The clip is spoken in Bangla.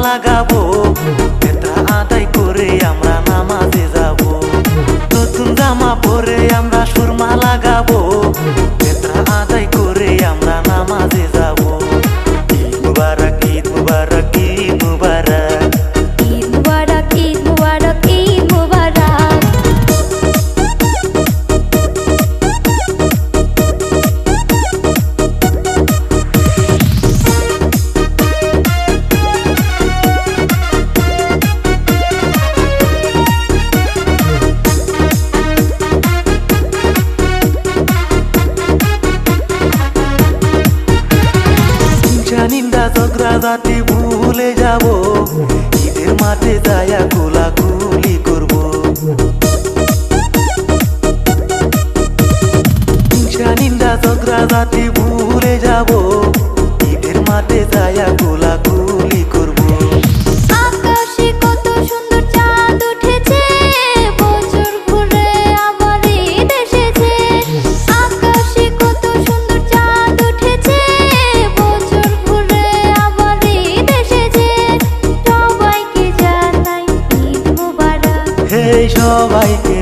লাগাবো, বেত্রা আদায় করে আমরা নামাজে যাব। নতুন জামা পরে আমরা সুরমা লাগাবো, বেত্রা আদায় করে আমরা নামাজে যাব। ঈদ মুবারক, ঈদ মুবারক, ঈদ মুবারক, ঈদ মুবারক, ঈদ মুবারক, ঈদ মুবারক। নিন্দা ঝগড়া জাতি ভুলে যাব, ঈদের মাঠে যায়া কোলাকুলি করব। হিংসা নিন্দা ঝগড়া জাতি ভুলে যাব, ঈদের মাঠে যায়া কোলাকুলি করব। আকাশে কত সুন্দর চাঁদ উঠেছে, বছর ঘুরে আবার ঈদ এসেছে। আকাশে কত সুন্দর চাঁদ উঠেছে, বছর ঘুরে আবার ঈদ এসেছে। সবাইকে জানাই ঈদ মুবারক, হে সবাইকে